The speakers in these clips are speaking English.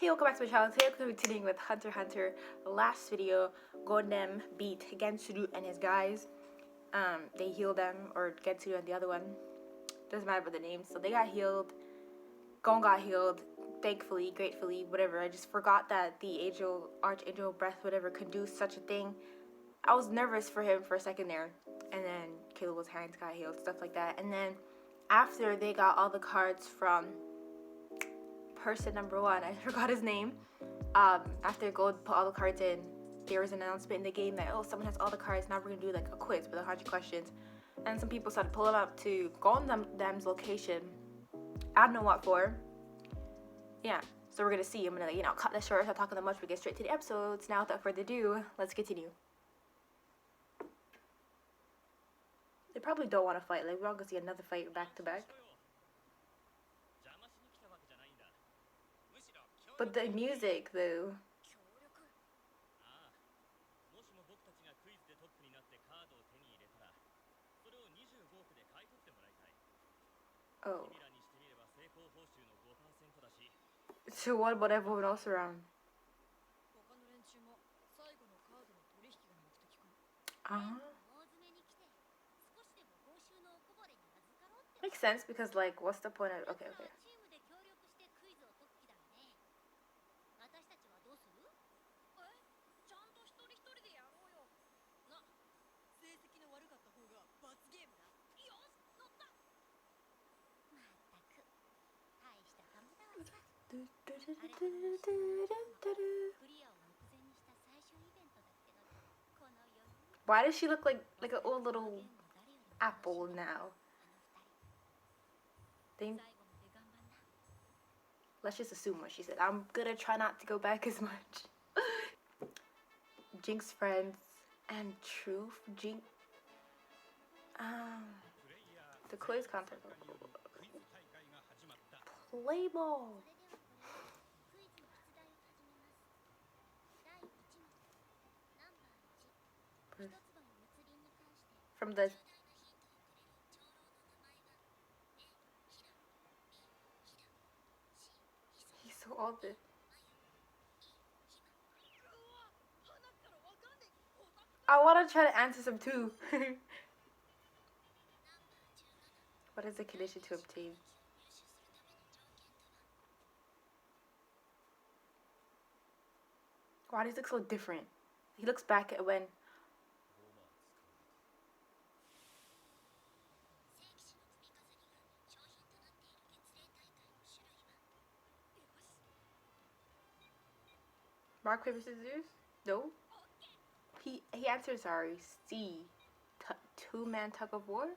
Hey, welcome back to my channel. Today I'm continuing with Hunter x Hunter. The last video, Gondem beat KÄUSU and his guys. They healed them, or KÄUSU and the other one. Doesn't matter about the names. So they got healed. Gon got healed. Thankfully, gratefully, whatever. I just forgot that the Archangel Breath, whatever, could do such a thing. I was nervous for him for a second there. And then Caleb's hands got healed, stuff like that. And then after they got all the cards from person number one, I forgot his name. After Gold put all the cards in, there was an announcement in the game that, oh, someone has all the cards, now we're gonna do like a quiz with 100 questions. And some people started pulling up to Gondem's location. I don't know what for. Yeah, so we're gonna see. I'm gonna, cut this short, not talking that much, we get straight to the episodes. Now, without further ado, let's continue. They probably don't want to fight, like we're all gonna see another fight back to back. But the music, though. Oh. So what about everyone else around? Makes sense because, like, what's the point of... Okay. Why does she look like an old little apple now? Let's just assume what she said. I'm gonna try not to go back as much. Jinx friends and truth. Jinx. The quiz content. Play ball. From the... He's so old. I want to try to answer some too. What is the condition to obtain? Why does he look so different? He looks back at when... Rock, paper, scissors? No. He answered sorry. C. Two-man tug of war?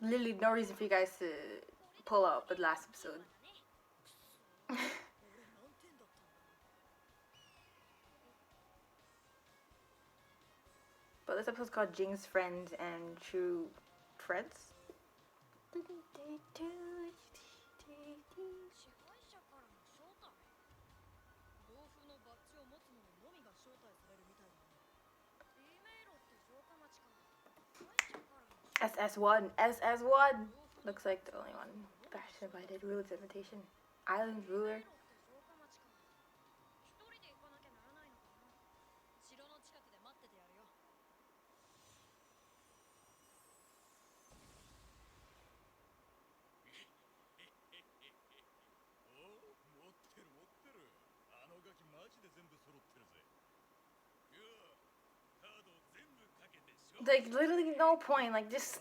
Literally no reason for you guys to pull out the last episode. But this episode's called Jinx Friends and True Friends. SS1. SS1! Looks like the only one. Fashion invited. Ruler's invitation. Island ruler. Like, literally no point. Like, just...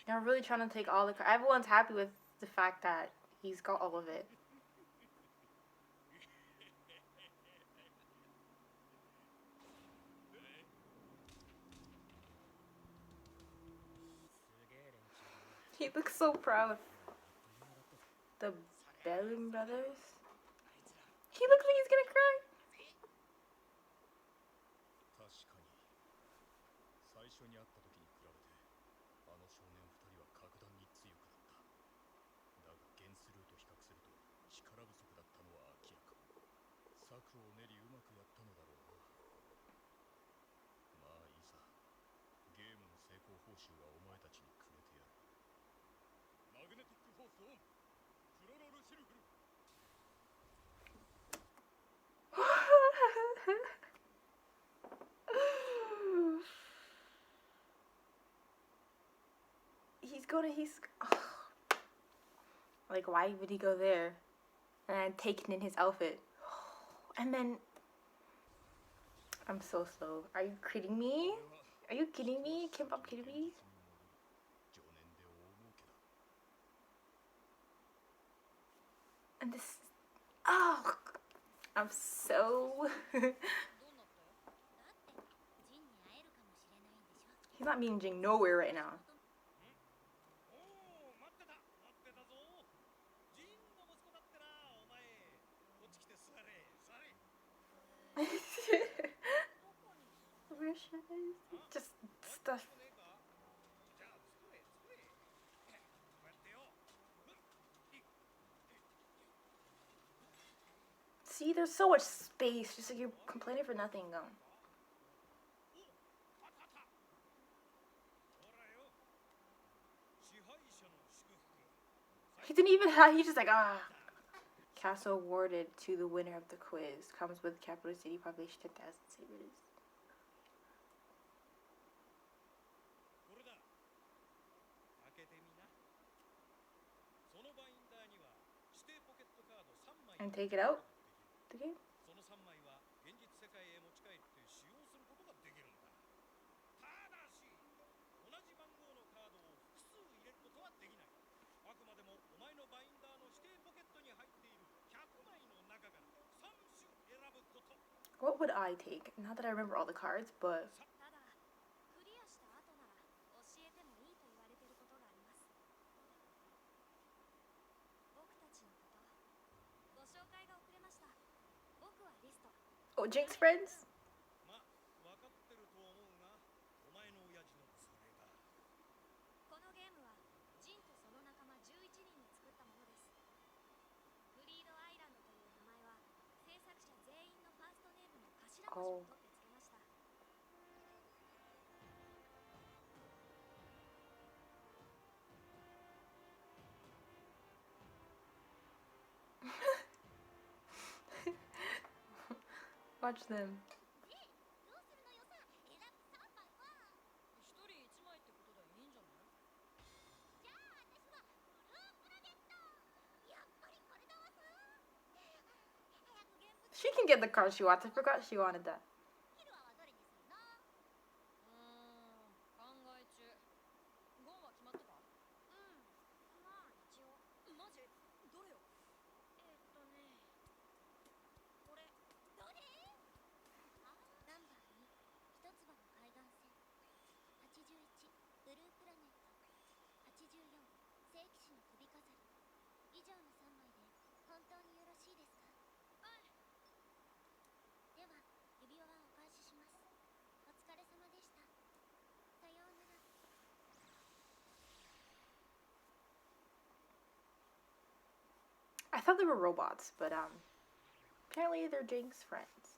They're really trying to take all the... Everyone's happy with the fact that he's got all of it. He looks so proud. The Bellum brothers? He looks like he's gonna cry. 確かに最初に会った時に比べてあの少年2人は格段に強くなっただがゲンスルーと比較すると力不足だったのは明らか策を練りうまくやったのだろうなまあいいさゲームの成功報酬はお前たちにくれてやるマグネティックフォースオンプロロルシルフル he's like, why would he go there and taking in his outfit? And then I'm so slow. Are you kidding me? Are you kidding me? Kimbap kidding me? And this, oh, I'm so he's not meeting Jing nowhere right now. Just stuff. See, there's so much space. Just like you're complaining for nothing, though. He didn't even have. He's just like Castle awarded to the winner of the quiz comes with capital city population 10,000 savers. And take it out? The game? What would I take? Not that I remember all the cards, but oh, Jinx friends? Oh. Watch them. She can get the card she wants. I forgot she wanted that. I thought they were robots, but apparently they're Jinx friends.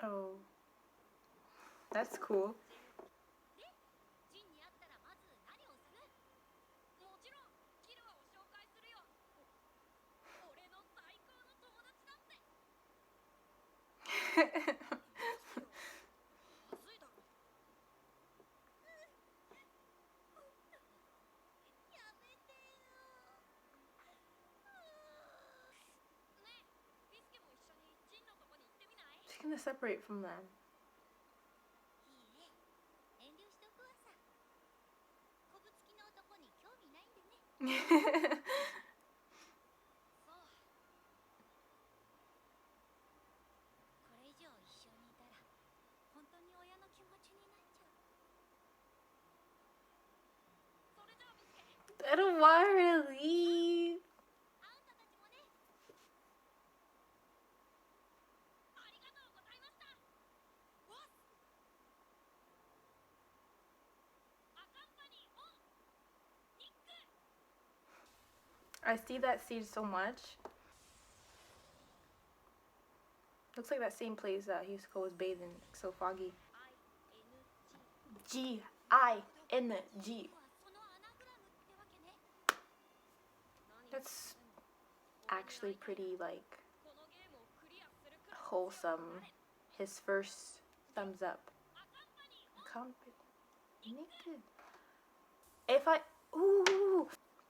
Oh, that's cool. She's gonna separate from them. I don't want her to leave. I see that scene so much. Looks like that same place that Hisako was bathing. So foggy. G-I-N-G. That's actually pretty, like, wholesome. His first thumbs up. Naked.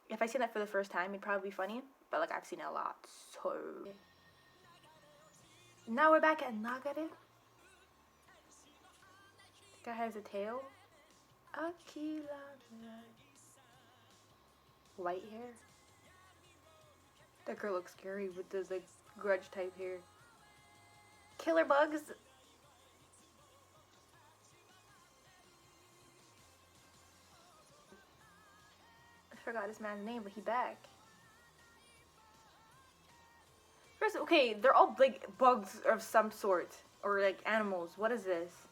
If I seen that for the first time, it'd probably be funny. But like, I've seen it a lot. So now we're back at Nagare. Guy has a tail. Akira. White hair. That girl looks scary with those like grudge type hair. Killer bugs. I forgot his man's name, but he back. First, okay, they're all like bugs of some sort or like animals. What is this?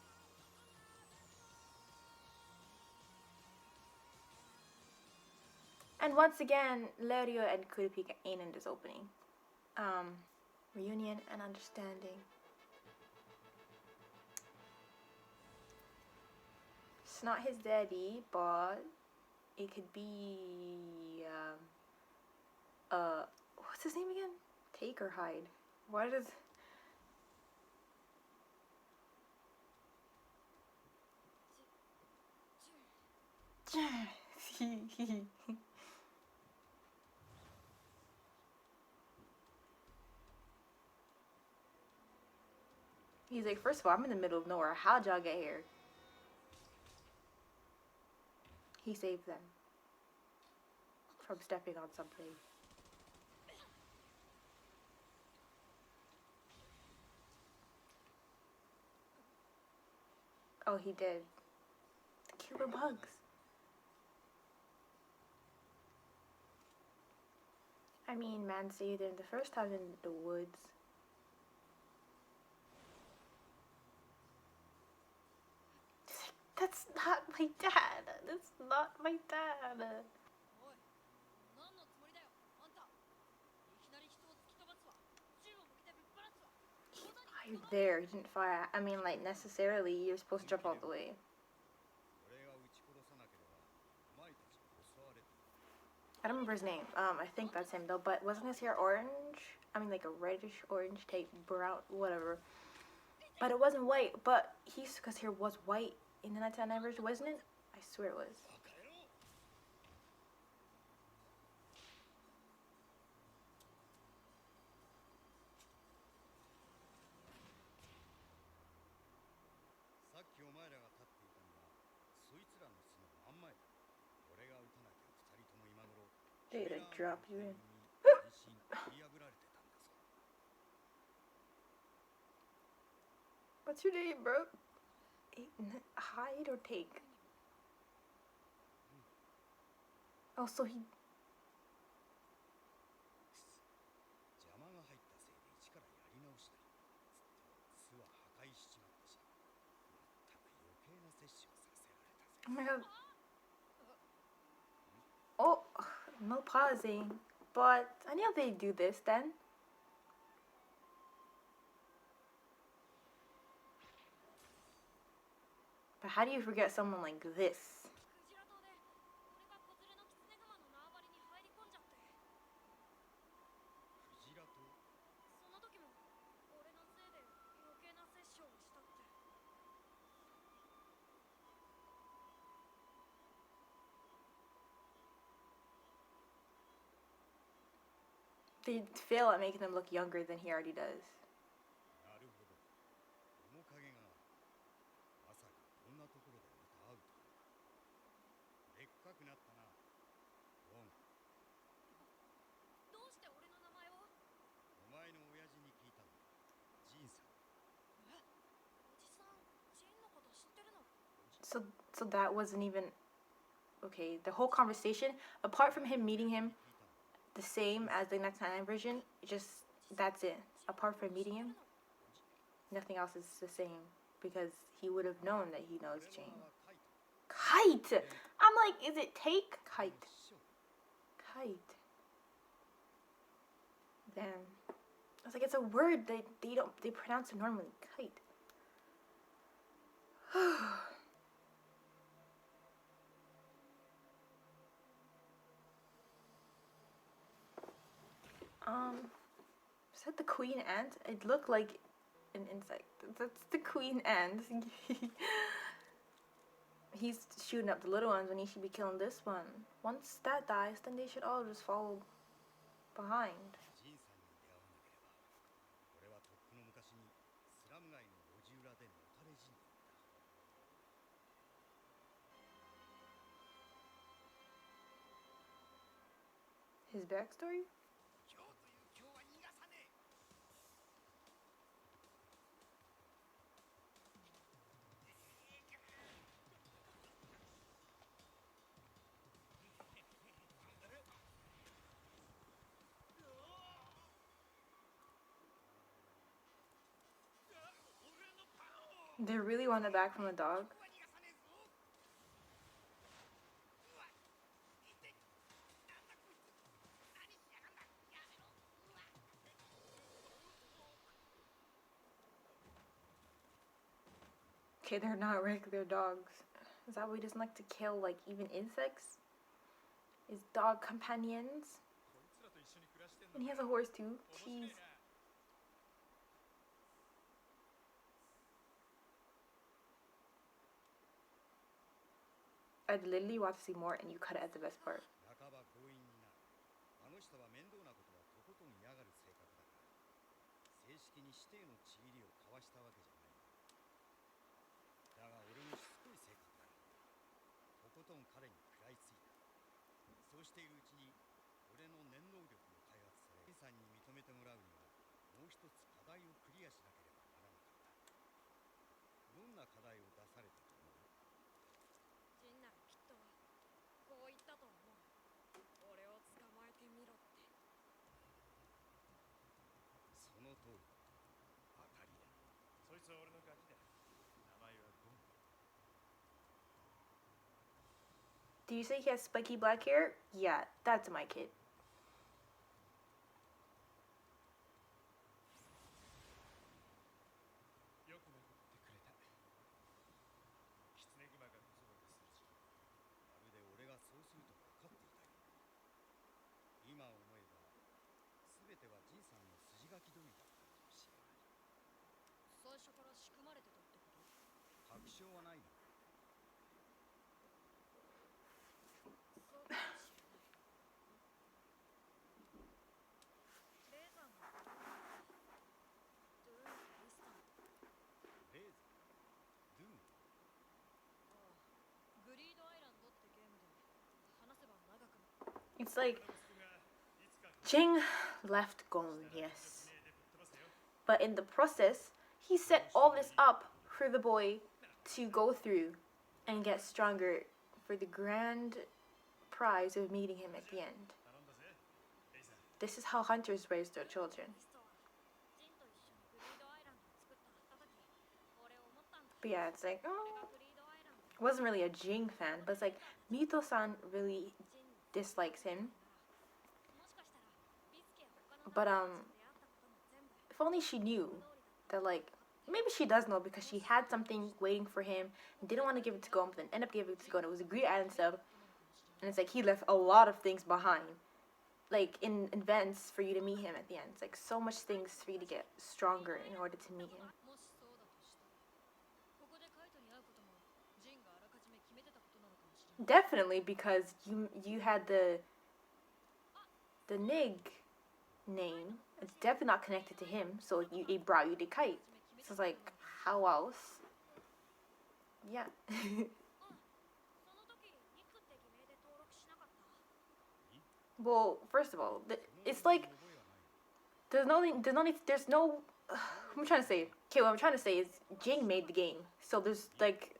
And once again, Lerio and Kuripika ain't in this opening. Reunion and understanding. It's not his daddy, but it could be, what's his name again? Take or hide? Why does... He's like, first of all, I'm in the middle of nowhere. How'd y'all get here? He saved them from stepping on something. Oh, he did. The killer bugs. I mean, man saved him the first time in the woods. That's not my dad. That's not my dad. You're there. You didn't fire. I mean, like, necessarily, you're supposed to jump all the way. I don't remember his name. I think that's him, though. But wasn't his hair orange? I mean, like a reddish orange type, brown, whatever. But it wasn't white. But he's, because hair was white in the 1999 version, wasn't it? I swear it was. They like drop you in. What's your name, bro? Hide or take? Oh, so he... Oh my god. Oh, no pausing. But I knew they do this then. But how do you forget someone like this? クジラ島で俺が子連れのキツネグマの縄張りに入り込んじゃって、クジラとその時も俺のせいで余計な殺生をしたって。 They fail at making him look younger than he already does. なるほど。面影がまさかこんなところでまた会うとは。でっかくなったな。ウォン。どうして俺の名前を？お前の親父に聞いたんだ。ジンさん。え？おじさん、ジンのこと知ってるの？ So that wasn't even okay. The whole conversation, apart from him meeting him 聞いたんだ。 the same as the next time version, just that's it. Apart from meeting him, nothing else is the same because he would have known that he knows 俺の Jane. 名はカイト。 Kite. I'm like, is it take kite? 一緒。 Kite. Damn. I was like, it's a word that they pronounce it normally. Kite. Is that the queen ant? It looked like an insect. That's the queen ant. He's shooting up the little ones when he should be killing this one. Once that dies, then they should all just follow behind. ジンさんに出会わなければ、俺はとっくの昔にスラム街の路地裏でのたれ死んでいた。 His backstory? 今日という今日は逃がさねえ。 They really want it back from a dog? Okay, they're not regular dogs. Is that why he doesn't like to kill, like, even insects? His dog companions? And he has a horse too. Jeez. I'd literally want to see more and you cut it at the best part. 半ば強引にな。あの人は面倒なことはとことん嫌がる性格だから、正式に師弟のちぎりを交わしたわけじゃない。だが俺もしつこい性格だから、とことん彼に食らいついた。そうしているうちに、俺の念能力も開発され、ジンさんに認めてもらうには、もう一つ課題をクリアしなければならなかった。どんな課題を出されたと思う？ ジンならきっとこう言ったと思う。俺を捕まえてみろって。その通り。当たりだ。そいつは俺のガキだ。名前はゴン。 Do you say he has spiky black hair? Yeah, that's my kid. よく残ってくれた。キツネグマがうずうずするし、まるで俺がそうすると分かっていたように。今思えば、全てはジンさんの筋書き通りだったのかもしれない。最初から仕組まれてたってこと？確証はないが、そうかもしれない。レーザーのことか。ドゥーンとリスタンとか。レーザー、ドゥーン、ああ、グリードアイランドってゲームで話せば長くなる。 It's like Jing left Gon, yes. But in the process, he set all this up for the boy to go through and get stronger for the grand prize of meeting him at the end. This is how hunters raise their children. リストはジンと一緒にグリードアイランドを作った時、俺思ったんだ。 But yeah, it's like, 俺 oh, がグリードアイランド I wasn't really a Jing fan, but it's like Mito-san really ジンに dislikes him. もしかしたらビスケや他の But 仲間たちと出会ったことも全部 if only she knew that like maybe she does know because she had something waiting for him and didn't want to give it to Gon, but then ended up giving it to Gon. It was a Greek island stuff, and it's like he left a lot of things behind, like in events for you to meet him at the end. It's like so much things for you to get stronger in order to meet him. もしそうだとしたらここでカイトに会うこともジンがあらかじめ決めてたことなのかもしれない Definitely because you had the Nig name. It's definitely not connected to him, so it brought you to Kite. So it's like, how else? Yeah. その時ニックって偽名で登録しなかった Well, first of all, it's like there's no what I'm trying to say. Okay, what I'm trying to say is Jing made the game, so there's like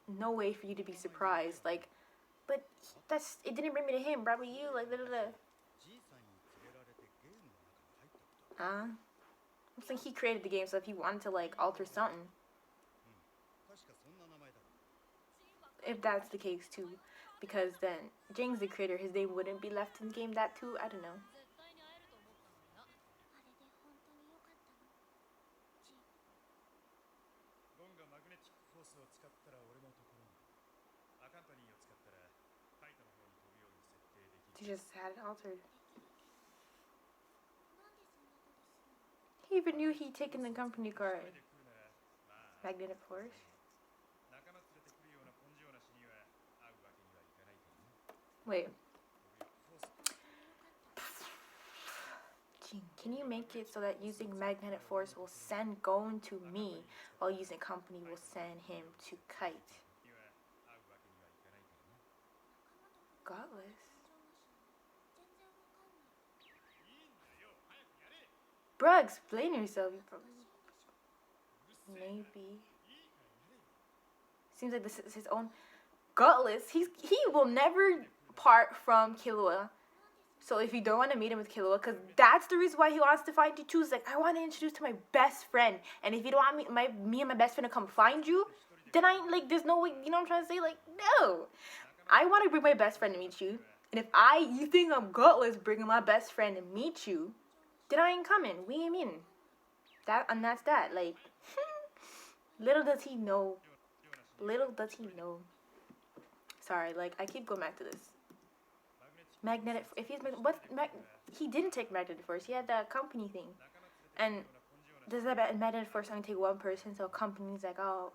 no way for you to be surprised. Like, but it didn't bring me to him, brought me you. Like, I'm saying he created the game, so if he wanted to like alter something, if that's the case too, because then Jing's the creator, his name wouldn't be left in the game. That too, I don't know. 絶対に会えると思ったのになあれで本当に良かったのジンゴンがマグネティックフォースを使ったら俺のところにアカンパニーを使ったらカイトの方に飛ぶように設定でき He る just had it altered. なんでそんなことするの He even knew he'd taken the company 一 card. 人で来るならまあ Magnetic force. 仲間連れてくるような根性なしには会うわけにはいかないからな Wait, フォース Jing, can you make it so that using magnetic force will send Gon to me, while using company will send him to Kite? には会うわけにはいかないからな Godless. 全然わかんない いいんだよ早くやれ Bruh, explain yourself. おかしいでしょ Maybe. Seems like this is his own. Gutless. He will never part from Killua. So if you don't want to meet him with Killua, because that's the reason why he wants to find you too. It's like, I want to introduce to my best friend, and if you don't want me and my best friend to come find you, then I like there's no way. You know what I'm trying to say? Like, no. I want to bring my best friend to meet you, and if you think I'm gutless bringing my best friend to meet you, then I ain't coming. We ain't meeting. That's that. Like, little does he know. Little does he know. Sorry, like I keep going back to this. Magnetic. If he's he didn't take magnetic force. He had that company thing, and does that magnetic force only take one person? So company's like, oh.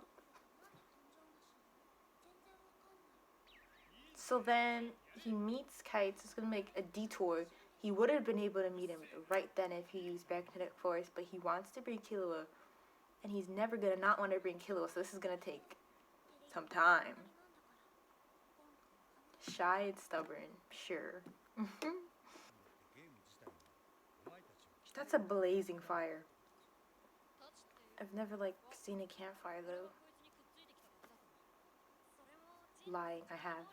So then he meets Kite. So it's gonna make a detour. He would have been able to meet him right then if he used magnetic force, but he wants to bring Killua, and he's never gonna not want to bring Killua. So this is gonna take some time. Shy and stubborn, sure. ゲーム自体もお前たちを That's a blazing fire. タチっていう I've never like seen a campfire 俺 though. がこいつにくっついてきたことだぞそれもジン Lying, I have.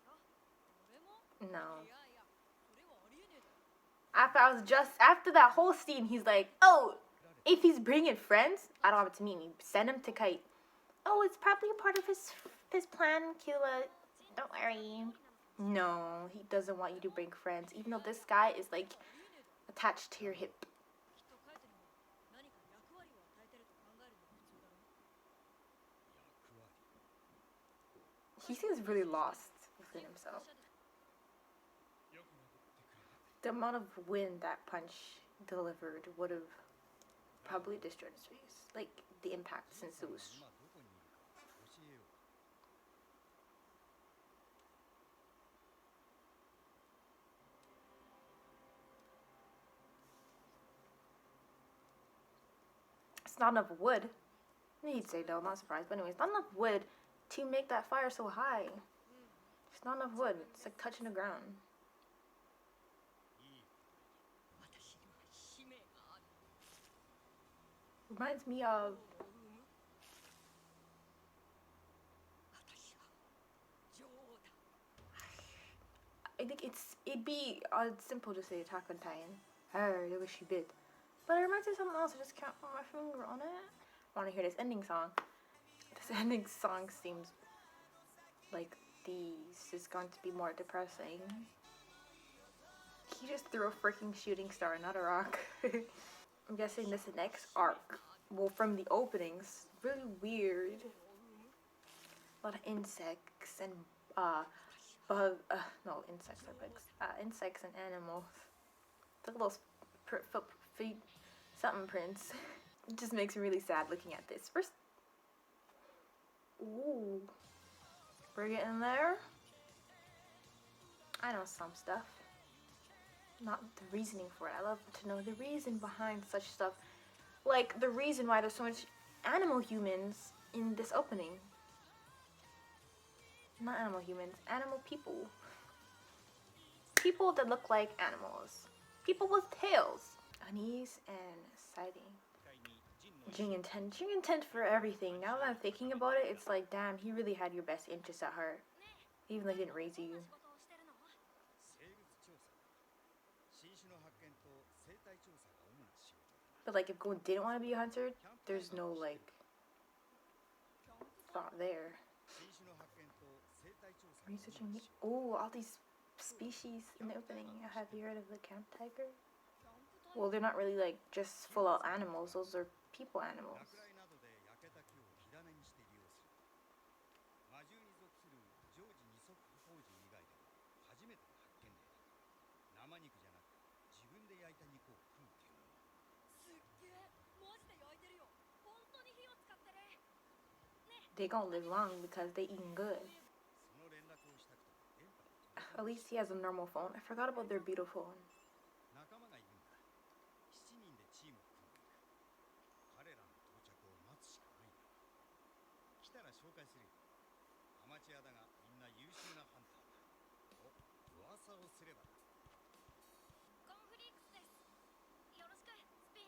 通りなのかもしれないよ俺も No. いやいやそれはありえねえだろ After that whole scene, he's like, oh, if he's bringing friends, I don't want it to meet me. Send him to Kite. Oh, it's probably a part of his plan, Killua. Don't worry. No, he doesn't want you to bring friends, even though this guy is like attached to your hip. きっとカイトにも何か役割を与えてると考えるのが普通だろ 役割 He seems really lost within himself. よく残ってくれた The amount of wind that punch delivered would have probably destroyed his face. Like the impact since it was. 今どこにいるか教えよう It's not enough wood. He'd say no, not surprised. But anyways, not enough wood to make that fire so high. It's not enough wood. It's like touching the ground. いいことだ私には使命がある Reminds me of 私は女王だ I think it'd be simple to say Attack on Titan. Hey, look what she did. But it reminds me of something else. I just can't put my finger on it. I want to hear this ending song. This ending song seems like this is going to be more depressing. He just threw a freaking shooting star, not a rock. I'm guessing this is the next arc. well, from the openings, really weird. A lot of insects and no, insects are bugs. Insects and animals. Look at those foot feet, something prints. It just makes me really sad looking at this. First, ooh, we're getting there. I know some stuff, not the reasoning for it. I love to know the reason behind such stuff, like the reason why there's so much animal humans in this opening. Not animal humans, animal people. People that look like animals. People with tails. Unease and sighting. Jing intent for everything. Now that I'm thinking about it, it's like, damn, he really had your best interests at heart. Even though he didn't raise you. 生物調査新種の発見と生態調査が主な仕事だな But like, if Gon didn't want to be a hunter, there's no like thought there. 新種の発見と生態調査が主 Researching な me. 仕事 Oh, all these species in the opening. Have you heard of the camp tiger? Well, they're not really like just full out animals. Those are people 落 animals. 雷などで焼けた木を火種にして利用する魔獣に属する常時二足歩行人以外では初めての発見例だ生肉じゃなく自分で焼いた肉を食う獣すっげえマジで焼いてるよ本当に火を使ってる They gonna live long because they eating good. その連絡をしたくて電波で At least he has a normal phone. I forgot about their beautiful phone. 仲間がいるんだ7人でチームを組んでいる彼らの到着を待つしかないんだ来たら紹介するよアマチュアだがみんな優秀なハンターだと噂をすればだコンフリークスですよろしくスピン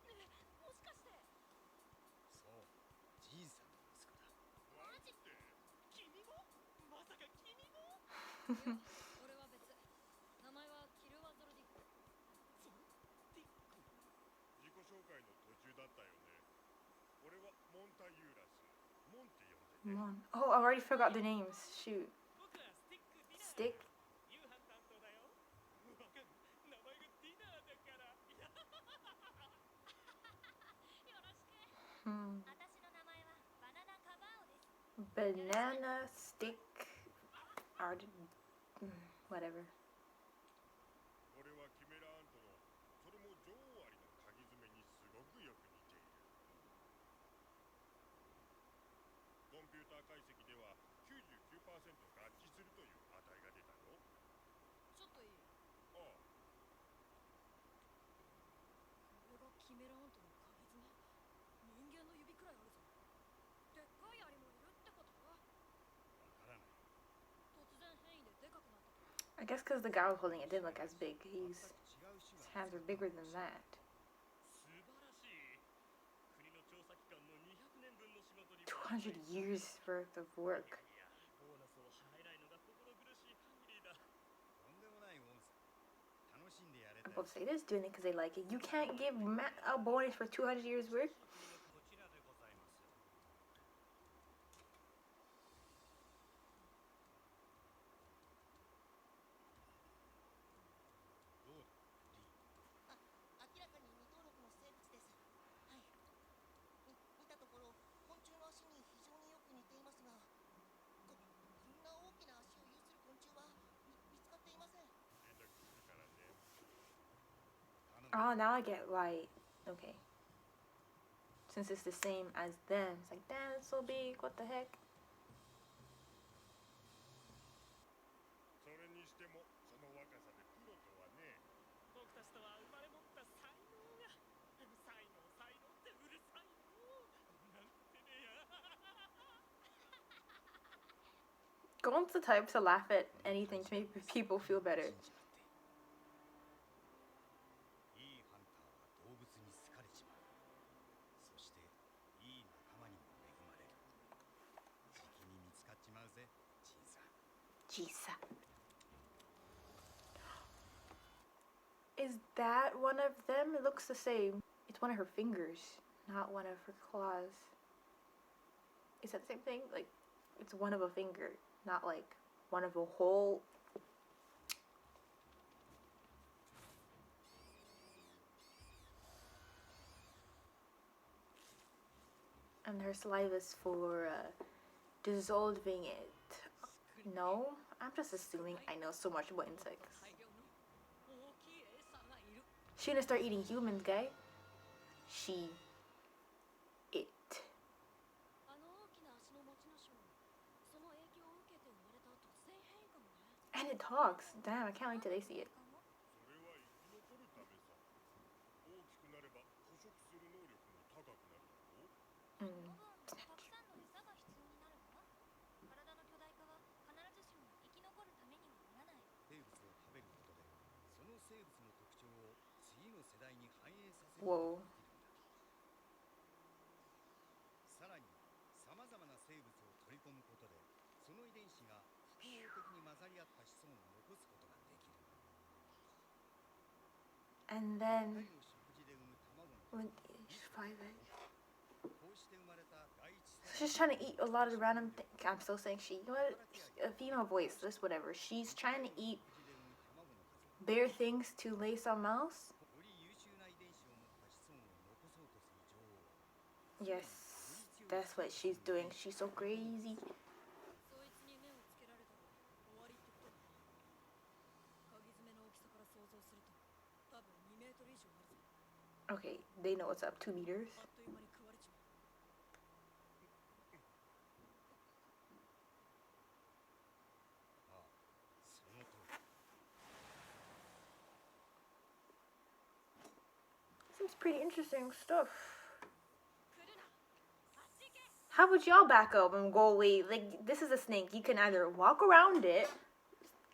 ねえもしかしてそうジンさんの息子だマジって君もまさか君もいや俺は別名前はキルワゾルディック自己紹介の途中だったよね俺はモンタユーラスモンって呼んでね Come on. Oh, I already forgot the names. Shoot. 僕はスティックディナー Stick. 夕飯担当だよわかる名前がディナーだからよろしく Hmm. 私の名前はバナナカバーオです Banana stick. Whatever. 俺はキメラアントのそれも女王アリの鍵爪にすごくよく似ているコンピューター解析では 99% 合致するという値が出たよちょっといいああこれがキメラアントの鍵爪人間の指くらいあるぞでっかいアリもいるってことわからない突然変異ででかくなったと I guess because the guy was holding it didn't look as big. 全 His く違う種 his が hands are bigger than that. 素晴らしい国の調査機関の200年分の仕事に200 years worth of work. いやボーナスを払えないのが心苦しい限りだとんでもないもんさ楽しんでやれ I'm たよ supposed to say this doing it because they like it. You can't give a bonus for 200 years work. こちらでございますどうだリー明らかに未登録の生物です。はい。見たところ、昆虫の足に非常によく似ていますが、こんな大きな足を有する昆虫は見つかっていません。連絡するからね Oh, now I get why. Okay. Since it's the same as them, it's like, damn, it's so big. What the heck? それにしてもその若さでプロとはね僕たちとは生まれ持った才能が才能ってうるさいのなんてねや Gon's the type to laugh at anything to make people feel better. いいハンターは動物に好かれちまうそしていい仲間にも恵まれるじきに見つかっちまうぜジンさん Jisa. Is that one of them? It looks the same. It's one of her fingers, not one of her claws. Is that the same thing? Like, it's one of a finger, not like one of a whole. And her saliva is for dissolving it. No, I'm just assuming I know so much about insects. 大量の大きい餌がいる。 She gonna start eating humans, guy. She. It. あの大きな足の持ち主もその影響を受けて生まれた突然変異かもね。 And it talks. Damn, I can't wait till they see it. それは生き残るためさ。大きくなれば捕食する能力も高くなるだろう。 Mm. たくさんの餌が必要になるわ。体の巨大化は必ずしも生き残るためにはならない。生物を食べることでその生物の特徴を次の世代に反映させる Whoa. ことができるんだ。さらにさまざまな生物を取り込むことでその遺伝子が複合的に混ざり合った子孫を残すことができる。 And 二 then 人の食事で産む卵の when she's 5 eggs. こうして生まれた第一世代 She's trying to eat a lot of random things. I'm still saying she. You know what? A female voice. This whatever. She's trying to eat 食事で産む卵の数は bare things to lay some else. より優秀な遺伝子を持った子孫を残そうとする女王は Yes, that's what she's doing. She's so crazy. そいつに目をつけられたら終わりってことだ。鍵爪の大きさから想像すると多分2メートル以上あるぞ。 Okay, they know what's up. 2 meters. あっという間に食われちまう。 ああその通り Seems pretty interesting stuff. 来るな。あっち行け。 How would y'all back up and go away? Like, this is a snake. You can either walk around it,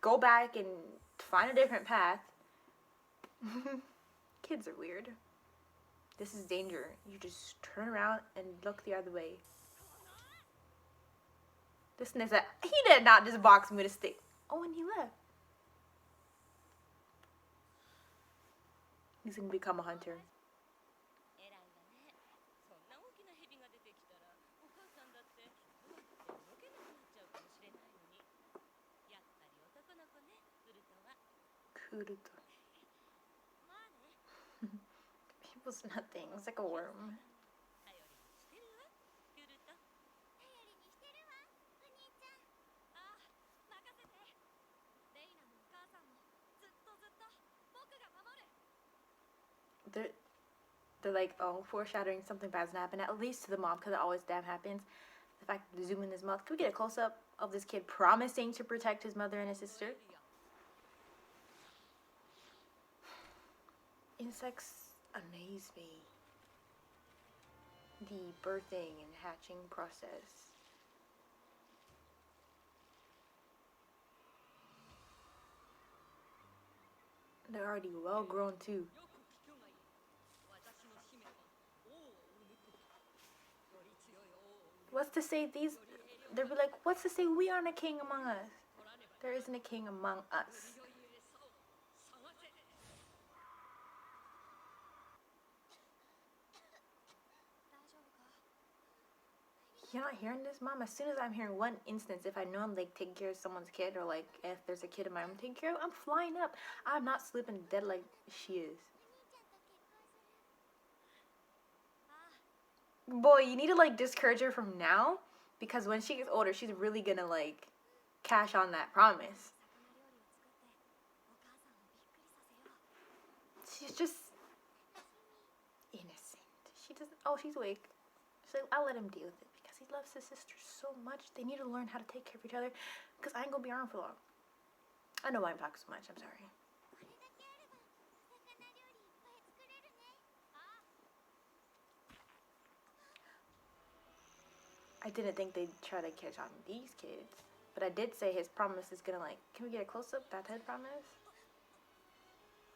go back and find a different path. Kids are weird. This is danger. You just turn around and look the other way. This nigga, he did not just box me with a stick. Oh, and he left. He's gonna become a hunter. 偉いわね。そんな大きな蛇が出てきたらお母さんだって怖くて動けなくなっちゃうかもしれないのに。やっぱり男の子ね、ウルトは。 Kuruto. まあね。 People's nothing. It's like a worm. 頼りにしてるわ、ウルト。頼りにしてるわ、お兄ちゃん。ああ、任せて。レイナもお母さんもずっと僕が守る。 They're like, oh, foreshadowing something bad's gonna happen, at least to the mom, because it always damn happens. The fact that they zoom in his mouth. Can we get a close up of this kid promising to protect his mother and his sister? Insects amaze me. The birthing and hatching process. They're already well grown too. よく聞くがいい。私の使命は王を生むこと。より強い王を生む。 What's to say these? They'll be like, what's to say we aren't a king among us? 取らねば There isn't a king among us. より良い餌を探せ。 大丈夫か？ You're not hearing this, Mom? As soon as I'm hearing one instance, if I know I'm like taking care of someone's kid, or like if there's a kid of mine I'm taking care of, I'm flying up. I'm not sleeping dead like she is. お兄ちゃんと結婚する。ああ、 Boy, you need to like discourage her from now, because when she gets older, she's really gonna like cash on that promise. 魚料理を作ってお母さんをびっくりさせよう。 She's just innocent. She doesn't. Oh, she's awake. She's like, I'll let him deal with it because he loves his sister so much. They need to learn how to take care of each other, because I ain't gonna be around for long. I know why I'm talking so much. I'm sorry. これだけあれば魚料理いっぱい作れるね。ああ、 I didn't think they'd try to catch on these kids, but I did say his promise is gonna like. Can we get a close up? That head promise.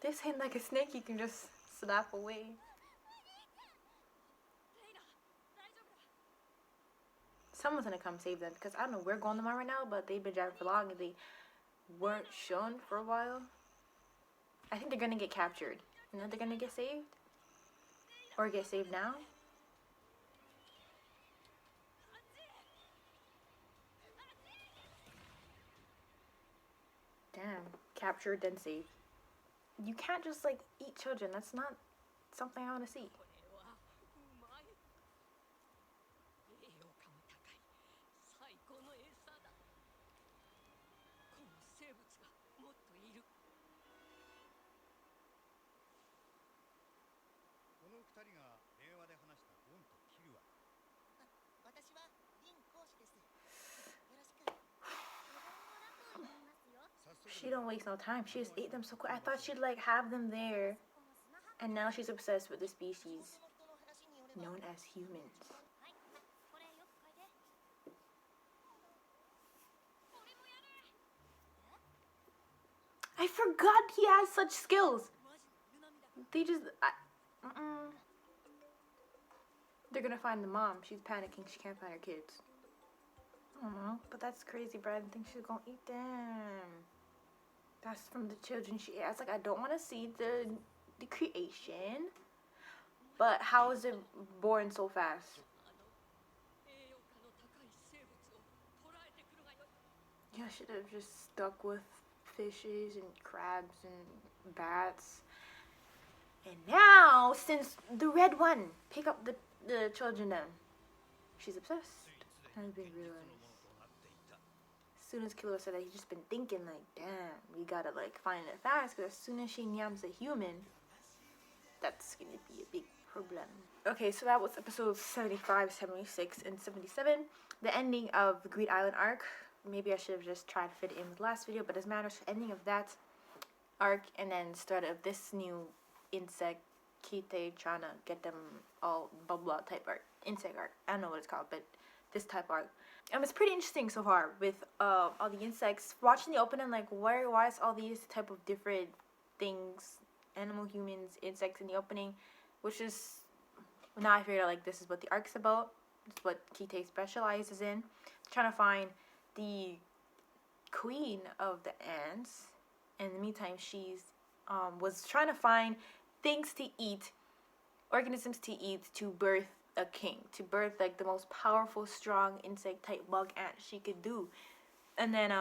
This ain't like a snake you can just slap away. レイナ、大丈夫だ。 Someone's gonna come save them, because I don't know where going them on right now, but they've been driving for long and they weren't shown for a while. I think they're gonna get captured. You know they're gonna get saved? Or get saved now? Damn. Captured then saved. You can't just like eat children. That's not something I wanna see. これはうまい。She don't waste no time. She just ate them so quick. I thought she'd like have them there, and now she's obsessed with the species known as humans. I forgot he has such skills. They just, they're gonna find the mom. She's panicking. She can't find her kids. I don't know, but that's crazy, bro. I didn't think she was gonna eat them. That's from the children she has. Like, I don't want to see the creation, but how is it born so fast? Yeah, I should have just stuck with fishes and crabs and bats. And now, since the red one, pick up the children now. She's obsessed. I didn't realize. As soon as Kilo said that, he's just been thinking like, damn, we gotta like find it fast, because as soon as she yams a human, that's gonna be a big problem. Okay, so that was episodes 75, 76, and 77. The ending of the Greed Island arc. Maybe I should have just tried to fit it in with the last video, but it doesn't matter. So ending of that arc, and then start of this new insect, Kite trying to get them all blah blah type arc. Insect arc. I don't know what it's called, but this type arc. It's pretty interesting so far with all the insects. Watching the opening, like why is all these type of different things, animal, humans, insects in the opening, which is, now I figured out like this is what the arc's about. It's what Kite specializes in. Trying to find the queen of the ants. In the meantime, she's was trying to find things to eat, organisms to eat, to birth a king, to birth like the most powerful, strong insect type bug ant she could do. And then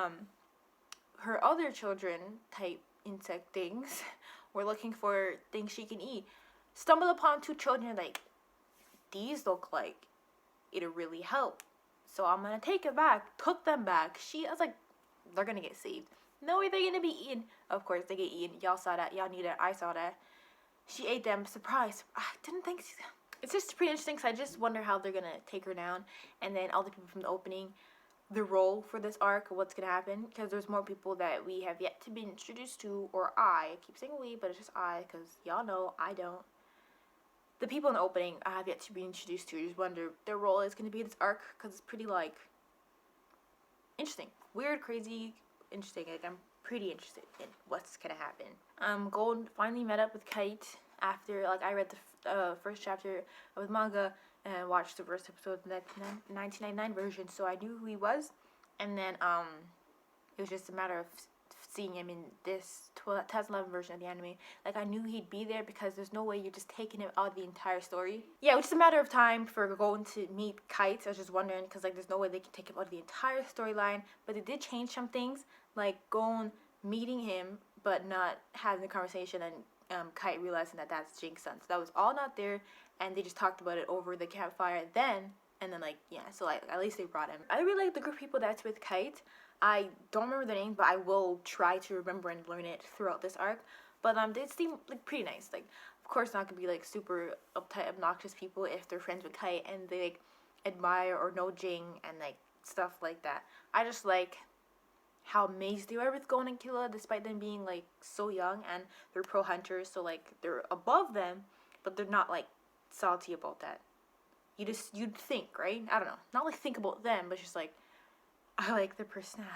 her other children type insect things were looking for things she can eat. Stumbled upon two children like, these look like it'll really help, so I'm gonna take it back. Took them back. I was like, they're gonna get saved. No way they're gonna be eaten. Of course they get eaten. Y'all saw that. Y'all knew that. I saw that. She ate them. Surprise. I didn't think. It's just pretty interesting, because I just wonder how they're gonna take her down. And then all the people from the opening, the role for this arc, what's gonna happen, because there's more people that we have yet to be introduced to, or I keep saying we, but it's just I, because y'all know I don't. The people in the opening I have yet to be introduced to. I just wonder their role is gonna be in this arc, because it's pretty like interesting, weird, crazy, interesting. Like, I'm pretty interested in what's gonna happen. Gold finally met up with Kite after, like, I read the first chapter of the manga and watched the first episode of the 1999 version, so I knew who he was. And then it was just a matter of seeing him in this 2011 version of the anime. Like, I knew he'd be there, because there's no way you're just taking him out of the entire story. Yeah, it was just a matter of time for Golden to meet Kite. I was just wondering, because like there's no way they could take him out of the entire storyline, but they did change some things, like Golden meeting him but not having the conversation, and Kite realizing that that's Jink's son. So that was all not there, and they just talked about it over the campfire then, and then like, yeah, so like at least they brought him. I really like the group of people that's with Kite. I don't remember their name, but I will try to remember and learn it throughout this arc. But they seem like pretty nice. Like, of course not gonna be like super uptight, obnoxious people if they're friends with Kite and they like admire or know Jing and like stuff like that. I just like how amazed they are with Gon and Killa, despite them being like so young, and they're pro hunters, so like they're above them, but they're not like salty about that. You'd think, right? I don't know. Not like think about them, but just like, I like their personality.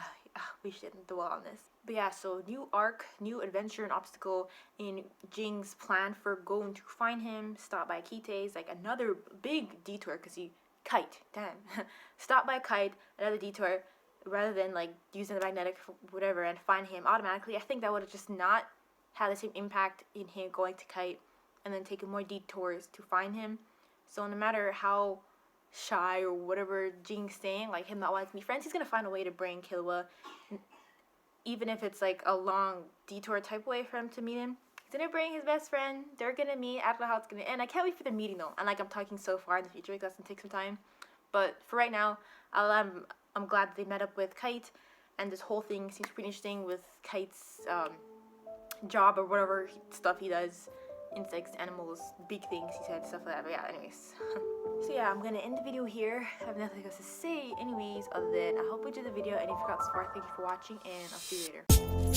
We shouldn't dwell on this. But yeah, so new arc, new adventure and obstacle in Jing's plan for going to find him. Stop by Kite's, like another big detour, because Kite, damn. Stop by Kite, another detour, rather than like using the magnetic whatever and find him automatically. I think that would have just not had the same impact in him going to Kite and then taking more detours to find him. So no matter how shy or whatever Jing's saying, like him not wanting to be friends, he's gonna find a way to bring Killua, even if it's like a long detour type way for him to meet him. He's gonna bring his best friend. They're gonna meet. I don't know how it's gonna end. I can't wait for the meeting though. And like, I'm talking so far in the future, because that's gonna take some time. But for right now, I'm glad they met up with Kite, and this whole thing seems pretty interesting with Kite's job or whatever stuff he does. Insects, animals, big things, he said, stuff like that. But yeah, anyways. So yeah, I'm gonna end the video here. I have nothing else to say anyways, other than I hope you enjoyed the video, and if you got this far, thank you for watching, and I'll see you later.